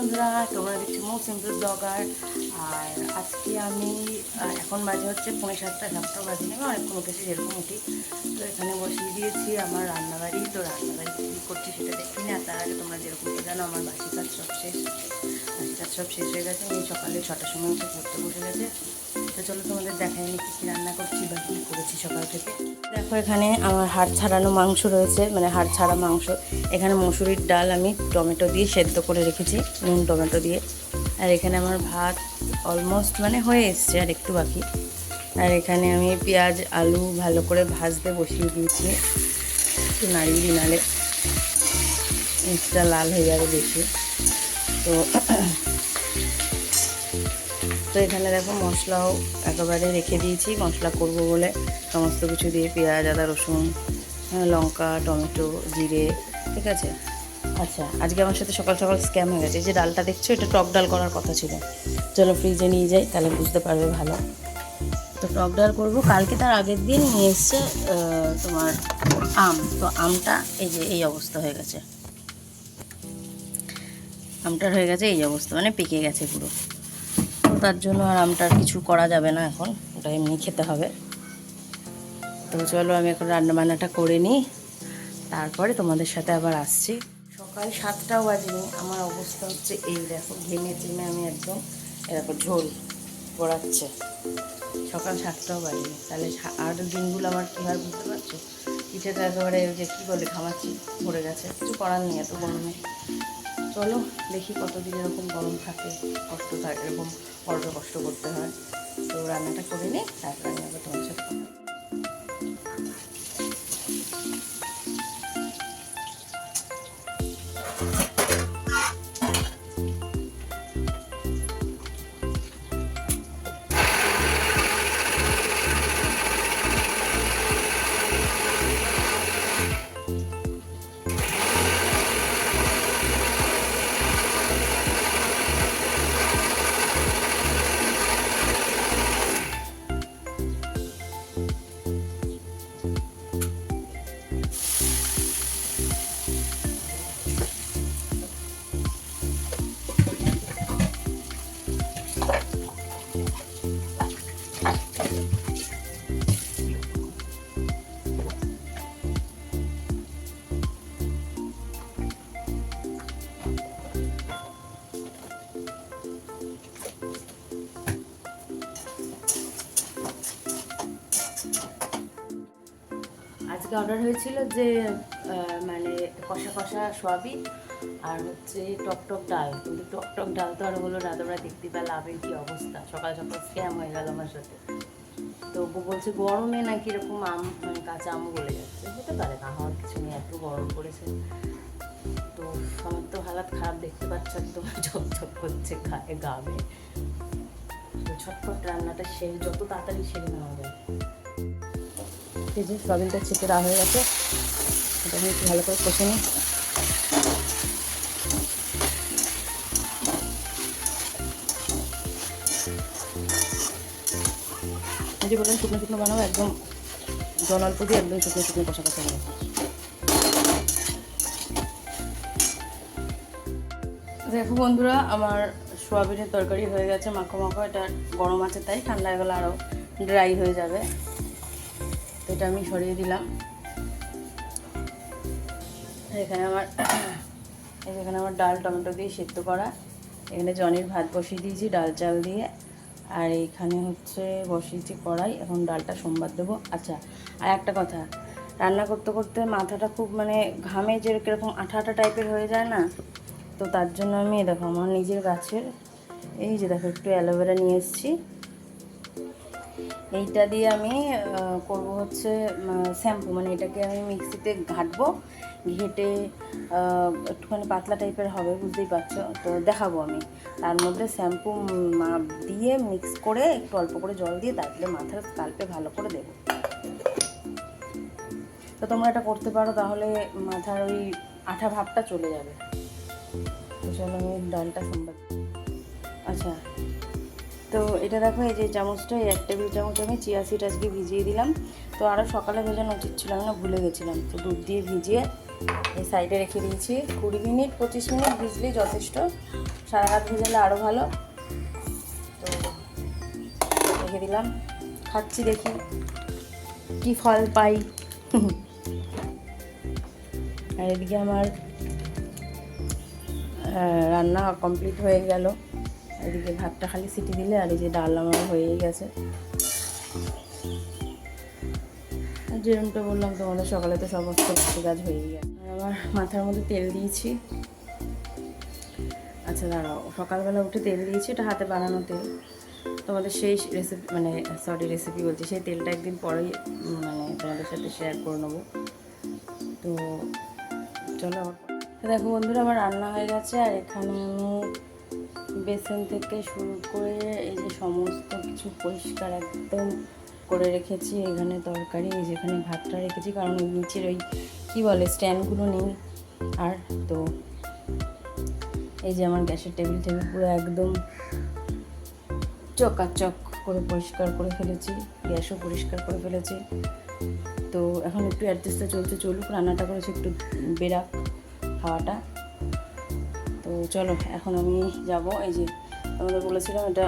বন্ধুরা, তোমরা দেখছি মো সিম্পল ব্লগার। আর আজকে আমি এখন বাজে হচ্ছে 7:30 বাজে নেবে, অনেকক্ষণ উঠেছি, যেরকম উঠি। তো এখানে বসিয়ে দিয়েছি আমার রান্নাবাড়ি। তো রান্নাবাড়ি কী করছি সেটা দেখি না, তার আগে তোমরা যেরকম জানো আমার বাসি কাজ সব শেষ হয়ে গেছে। আমি সকালে 6টার সময় উঠে পড়তে বসে গেছে। তো চলো তোমাদের দেখাইনি কী কী রান্না করছি বা কী করেছি সকাল থেকে। দেখো এখানে আমার হাড় ছাড়ানো মাংস রয়েছে, মানে হাড় ছাড়া মাংস। এখানে মসুরির ডাল আমি টমেটো দিয়ে সেদ্ধ করে রেখেছি, নুন টমেটো দিয়ে। আর এখানে আমার ভাত অলমোস্ট মানে হয়ে এসছে, আর একটু বাকি। আর এখানে আমি পেঁয়াজ আলু ভালো করে ভাজতে বসিয়ে দিয়েছি, একটু নাড়িয়ে নাড়ে মিষ্টিটা লাল হয়ে যাবে বেশি। তো তো এখানে দেখো মশলাও একেবারে রেখে দিয়েছি, মশলা করব বলে সমস্ত কিছু দিয়ে, পেঁয়াজ আদা রসুন লঙ্কা টমেটো জিরে, ঠিক আছে। আচ্ছা, আজকে আমার সাথে সকাল সকাল স্ক্যাম হয়ে গেছে। এই যে ডালটা দেখছো, এটা টক ডাল করার কথা ছিল। চলো ফ্রিজে নিয়ে যাই, তাহলে বুঝতে পারবে ভালো। তো টক ডাল করবো। কালকে তার আগের দিন নিয়ে এসছে তোমার আম। তো আমটা এই যে এই অবস্থা হয়ে গেছে, আমটার হয়ে গেছে এই অবস্থা, মানে পেকে গেছে পুরো। তার জন্য আর আমটার কিছু করা যাবে না এখন, ওটা এমনি খেতে হবে। তো চলো আমি এখন রান্নাবান্নাটা করে নিই, তারপরে তোমাদের সাথে আবার আসছি। সকাল 7টাও বাজেনি, আমার অবস্থা হচ্ছে এই দেখো, ঘেমে চেমে আমি একদম এরকম ঝোল গড়াচ্ছে। সকাল 7টাও বাজেনি, তাহলে আর দিনগুলো আমার কী হয় বুঝতে পারছো। পিঠেটা একেবারে যে কী বলে ঘামাচ্ছি ভরে গেছে, কিছু করার নেই এত গরমে। চলো দেখি কতদিন এরকম গরম থাকে, কষ্ট থাকে, এরকম বড় কষ্ট করতে হয়। তো রান্নাটা করে নিই, তারপরে আমি আবার তোমার সাথে কথা। আজকে অর্ডার হয়েছিল যে মানে কষা কষা সয়াবিন আর হচ্ছে টক ডাল, কিন্তু টক ডাল তো আর হলো না। তোমরা দেখতে পেলে লাভের কী অবস্থা, সকাল সকাল স্ক্যাম হয়ে গেল আমার সাথে। তো বলছে গরমে নাকি এরকম আম মানে কাঁচা আমও গলে যাচ্ছে, হতে পারে না হওয়ার কিছু নেই, এত গরম পড়েছে। তো আমার তো হালাত খারাপ, দেখতে পাচ্ছ একদম ঝকঝক করছে গামে। তো ছটফট রান্নাটা যত তাড়াতাড়ি সেরে নেওয়া যায়। এই যে সয়াবিনটা ছেটে দেওয়া হয়ে গেছে, এটা আমি একটু ভালো করে কষে নিই। এই যে বললাম শুকনো শুকনো বানাবো, একদম জল অল্প দিয়ে একদম শুকনো শুকনো কষা কষা বানাবো। দেখো বন্ধুরা, আমার সোয়াবিনের তরকারি হয়ে গেছে মাখো মাখো। এটা গরম আছে তাই, ঠান্ডা হয়ে গেলে আরও ড্রাই হয়ে যাবে। তো এটা আমি সরিয়ে দিলাম। এখানে আমার ডাল টমেটো দিয়ে সেদ্ধ করা। এখানে জনির ভাত বসিয়ে দিয়েছি ডাল চাল দিয়ে। আর এইখানে হচ্ছে বসিয়েছি কড়াই, এখন ডালটা সোমবার দেবো। আচ্ছা, আর একটা কথা, রান্না করতে করতে মাথাটা খুব মানে ঘামে, যে কীরকম আঠা আঠা টাইপের হয়ে যায় না। তো তার জন্য আমি দেখো আমার নিজের গাছের এই যে দেখো একটু অ্যালোভেরা নিয়ে এসেছি। এইটা দিয়ে আমি করব হচ্ছে শ্যাম্পু, মানে এটাকে আমি মিক্সিতে ঘাটবো, ঘেটে একটুখানি পাতলা টাইপের হবে, বুঝতেই পারছো। তো দেখাবো আমি তার মধ্যে শ্যাম্পু দিয়ে মিক্স করে একটু অল্প করে জল দিয়ে তারপরে মাথার স্কাল্পে ভালো করে দেবো। তো তোমরা এটা করতে পারো, তাহলে মাথার ওই আঠা ভাবটা চলে যাবে। তো চলো আমি ডালটা সোমবার। আচ্ছা, তো এটা দেখো, এই যে চামচটা, এই 1 টেবিল চামচ আমি চিয়া সিড আজকে ভিজিয়ে দিলাম। তো আরও সকালে ভেজানো উচিত ছিল, আমি না ভুলে গেছিলাম। তো দুধ দিয়ে ভিজিয়ে এই সাইডে রেখে দিয়েছি। 20 মিনিট 25 মিনিট ভিজলেই যথেষ্ট, সারা রাত ভেজালে আরও ভালো। তো রেখে দিলাম, খাচ্ছি, দেখি কি ফল পাই। আর এদিকে আমার রান্না কমপ্লিট হয়ে গেল। এদিকে ভাতটা খালি সিটি দিলে, আর এই যে ডাল আমার হয়েই গেছে। যেরকমটা বললাম তোমাদের, সকালে তো সমস্ত কাজ হয়েই গেছে। আর আমার মাথার মধ্যে তেল দিয়েছি। আচ্ছা দাঁড়াও, সকালবেলা উঠে তেল দিয়েছি, এটা হাতে বানানো তেল। তোমাদের সেই রেসিপি রেসিপি বলছি, সেই তেলটা একদিন পরেই তোমাদের সাথে শেয়ার করে নেবো। তো চলো, দেখো বন্ধুরা, আমার রান্না হয়ে গেছে। আর এখানে আমি বেসন থেকে শুরু করে এই যে সমস্ত কিছু পরিষ্কার একদম করে রেখেছি। এখানে তরকারি, যেখানে ভাতটা রেখেছি, কারণ ওই নিচের ওই কী বলে স্ট্যান্ডগুলো নেই। আর তো এই যে আমার গ্যাসের টেবিল পুরো একদম চকাচক করে পরিষ্কার করে ফেলেছি, গ্যাসও পরিষ্কার করে ফেলেছি। তো এখন একটু অ্যাডজাস্টটা চলুক, রান্নাটা করেছি একটু বেরাক হাওয়াটা। তো চলো, এখন আমি যাব। এই যে আমাদের বলেছিলাম এটা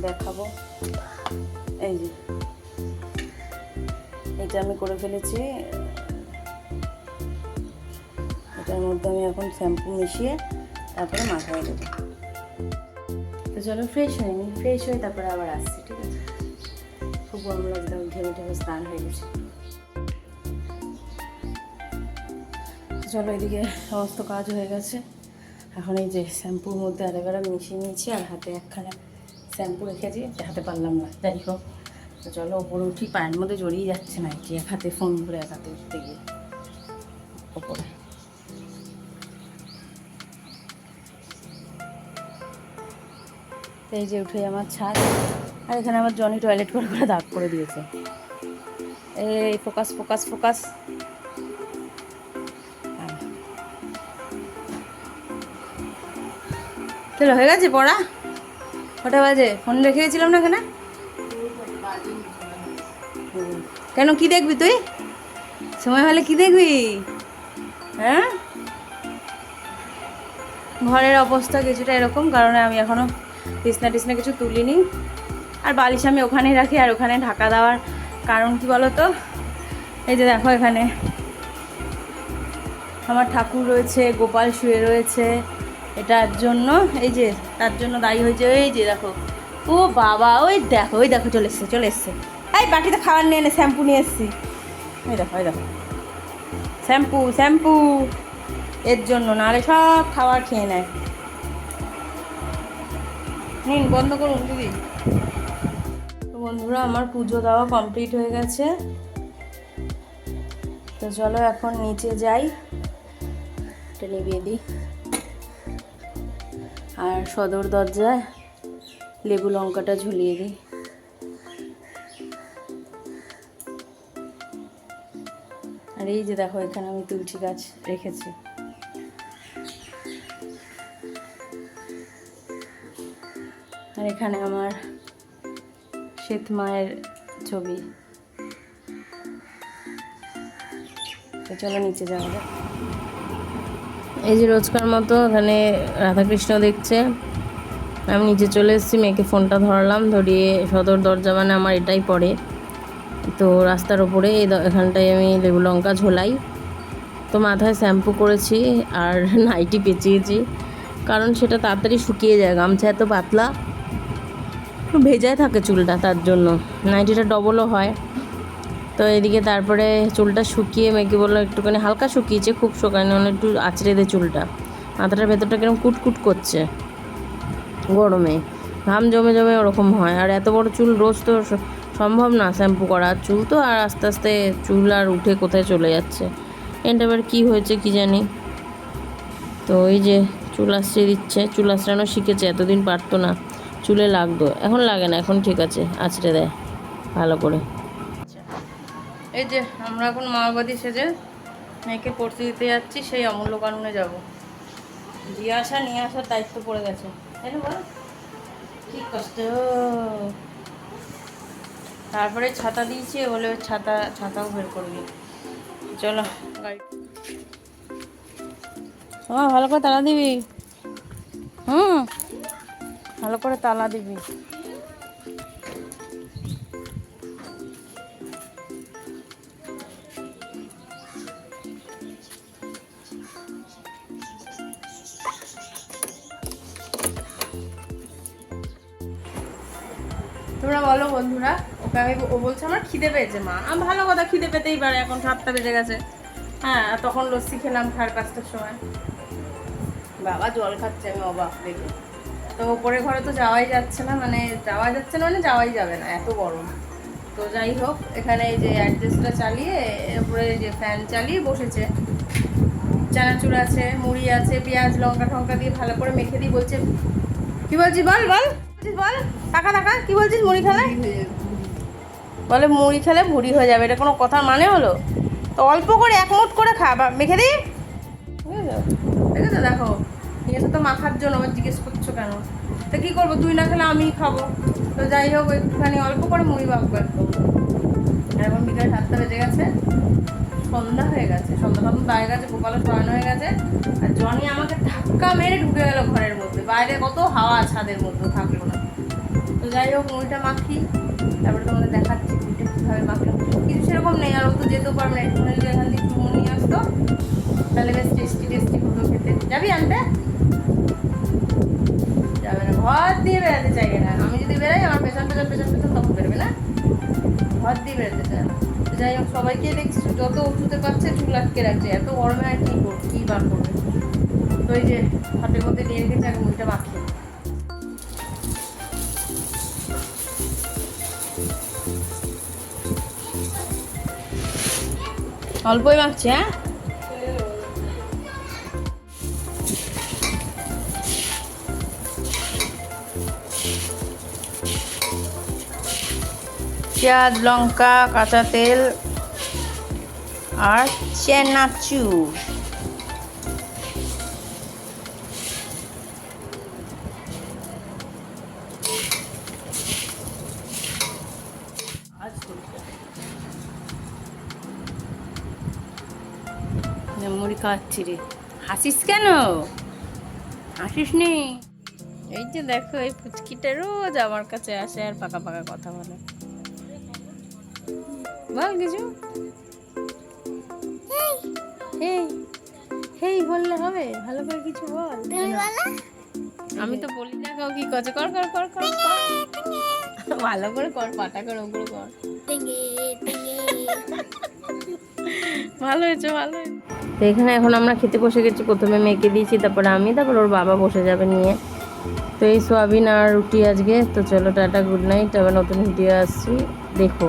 দেখাবো, এই যে এটা আমি করে ফেলেছি। এটার মধ্যে আমি এখন শ্যাম্পু মিশিয়ে তারপরে মাথায় দেবো। তো চলো ফ্রেশ হয়ে নিই, ফ্রেশ হয়ে তারপরে আবার আসছি, ঠিক আছে? খুব গরম লাগছে, ঘেমে স্নান হয়ে গেছে। চলো, এদিকে সমস্ত কাজ হয়ে গেছে। এখন এই যে শ্যাম্পুর মধ্যে অ্যালোভেরা মিশিয়ে নিয়েছি, আর হাতে একখানা শ্যাম্পু রেখেছি, হাতে পারলাম না, যাই হোক। তো চলো ওপরে উঠি, পায়ের মধ্যে জড়িয়ে যাচ্ছে না, কি এক হাতে ফোন ধরে এক হাতে উঠতে গিয়ে ওপরে। এই যে উঠে আমার ছাদ, আর এখানে আমার জনি টয়লেট করে দাগ করে দিয়েছে। এই ফোকাস ফোকাস ফোকাস। চলো, হয়ে গেছে পড়া? কটা বাজে? ফোন রেখে গেছিলাম না এখানে। কেন, কি দেখবি তুই? সময় হলে কি দেখবি? হ্যাঁ, ঘরের অবস্থা কিছুটা এরকম, কারণে আমি এখনও বিছনা টিছনা কিছু তুলিনি। আর বালিশ আমি ওখানেই রাখি, আর ওখানে ঢাকা দেওয়ার কারণ কি বলো তো? এই যে দেখো, এখানে আমার ঠাকুর রয়েছে, গোপাল শুয়ে রয়েছে, এটার জন্য, এই যে তার জন্য দায়ী হয়েছে। এই যে দেখো, ও বাবা, ওই দেখো চলে এসছে। এই বাটিতে খাবার নিয়ে এনে শ্যাম্পু নিয়ে এসছি। এই দেখো শ্যাম্পু এর জন্য, নাহলে সব খাবার খেয়ে নেয়। নিন, বন্ধ করুন দিদি। তো বন্ধুরা, আমার পুজো দেওয়া কমপ্লিট হয়ে গেছে। তো চলো এখন নিচে যাই, এটা নিভিয়ে দিই। আর সদর দরজায় লেবু লঙ্কাটা ঝুলিয়ে দিই। আর এই যে দেখো, এখানে আমি তুলসী গাছ রেখেছি। আর এখানে আমার শ্বেত মায়ের ছবি। তো চলো নিচে যাওয়া যাক। এই যে রোজকার মতো এখানে রাধাকৃষ্ণ দেখছে। আমি নিচে চলে এসেছি, মেয়েকে ফোনটা ধরিয়ে সদর দরজা মানে আমার এটাই পড়ে। তো রাস্তার ওপরে এখানটায় আমি লেবু লঙ্কা ঝোলাই। তো মাথায় শ্যাম্পু করেছি আর নাইটি পেঁচিয়েছি, কারণ সেটা তাড়াতাড়ি শুকিয়ে যায়। গামছা এত পাতলা, ভেজায় থাকে চুলটা, তার জন্য নাইটিটা ডবলও হয়। তো এদিকে তারপরে চুলটা শুকিয়ে মেয়েকে বললো, একটুখানি হালকা শুকিয়েছে, খুব শুকায়নি, একটু আঁচড়ে দে চুলটা। মাথাটার ভেতরটা কিরকম কুটকুট করছে গরমে, ঘাম জমে জমে ওরকম হয়। আর এত বড় চুল রোজ তো সম্ভব না শ্যাম্পু করা। চুল তো আর আস্তে আস্তে চুল আর উঠে কোথায় চলে যাচ্ছে। এটা আবার কী হয়েছে কি জানি। তো এই যে চুল আঁচড়ে দিচ্ছে, চুল আঁচড়ানো শিখেছে, এতদিন পারতো না, চুলে লাগতো, এখন লাগে না, এখন ঠিক আছে, আঁচড়ে দেয় ভালো করে। এই যে আমরা এখন মাওবাদী সেজে মেয়েকে পড়তে দিতে যাচ্ছি, সেই অমূল্য কাননে যাব। নিয়ে আসার দায়িত্ব পড়ে গেছে, তাই না বল? কি কষ্ট। তারপরে ছাতা দিয়েছি, বলে ছাতাও বের করবি। চলো গাড়ি। ভালো করে তালা দিবি। ভালো করে তালা দিবি। তোমরা বলো বন্ধুরা, ওকে ও বলছে আমার খিদে পেয়েছে মা। আমি ভালো কথা, খিদে পেতেই পারে, এখন 7টা বেজে গেছে। হ্যাঁ, তখন লস্যি খেলাম 5:30টার সময়। বাবা জল খাচ্ছে, আমি অবাক দেখে। তো ওপরে ঘরে তো যাওয়াই যাচ্ছে না, মানে যাওয়াই যাবে না, এত গরম। তো যাই হোক, এখানে এই যে অ্যাডজাস্টটা চালিয়ে উপরে যে ফ্যান চালিয়ে বসেছে। চানাচুর আছে, মুড়ি আছে, পেঁয়াজ লঙ্কা টঙ্কা দিয়ে ভালো করে মেখে দিই। বলছে কি বলছিস বল বল বল, টাকা টাকা কি বলছিস? মুড়ি খেলে বলে মুড়ি খেলে ভুড়ি হয়ে যাবে, এটা কোনো কথার মানে হলো? তো অল্প করে 1 মুঠ করে খা, মেখে দিই। বুঝেছো? দেখো নিয়েছো তো মাখার জন্য, আবার জিজ্ঞেস করছো কেন? তো কী করবো, তুই না খেলে আমিই খাবো। তো যাই হোক, একটুখানি অল্প করে মুড়ি মাখবো একদম। এখন বিকাল 7টা বেজে গেছে, সন্ধ্যা হয়ে গেছে, সন্ধ্যা তখন বাইরে গেছে, গোপালের শয়ন হয়ে গেছে। আর জনি আমাকে ধাক্কা মেরে ঢুকে গেল ঘরের মধ্যে। বাইরে কত হাওয়া, ছাদের মধ্যে থাকলো না। তো যাই হোক, মুড়িটা মাখি, তারপরে তোমাদের দেখাচ্ছি মুড়িটা কীভাবে মাখলাম। কিছু সেরকম নেই, আর ও তো যেতেও পারবে না। একটুখানি যদি এখান থেকে চুমুন নিয়ে আসতো তাহলে বেশ টেস্টি হতো খেতে। যাবি আনতে? যাবে না, ঘর দিয়ে বেড়াতে চাইবে না। আমি যদি বেড়াই, আমার পেছন তখন বেরোবে না, ঘর দিয়ে বেরোতে চায় না। যাই হোক, সবাইকে দেখছি যত উঁচুতে পাচ্ছে চুল আটকে রাখছে, এত গরমে আর কী বার করবে। তো এই যে হাতের মধ্যে নিয়ে রেখেছে, আগে মুড়িটা মাখিয়ে। অল্পই মাখছি। হ্যাঁ, পেঁয়াজ লঙ্কা কাঁচা তেল আর চানাচুর। মুড়ি খাওয়াচ্ছি রে। হাসিস কেন? হাসিস নি? এই যে দেখো, এই পুচকিটা রোজ আমার কাছে আসে আর পাকা পাকা কথা বলে। বল কিছু। হেই বললে হবে? ভালো করে কিছু বল। আমি তো বলি না, কেউ কি করছে? কর কর কর কর ভালো করে কর, পাটা করে ওগুলো কর। ভালো হয়েছে, ভালো হয়েছে। তো এখানে এখন আমরা খেতে বসে গেছি। প্রথমে মেয়েকে দিয়েছি, তারপরে আমি, তারপর ওর বাবা বসে যাবে নিয়ে। তো এই সোয়াবিন আর রুটি আজকে। তো চলো টাটা, গুড নাইট। আবার নতুন ভিডিও আসছি, দেখো।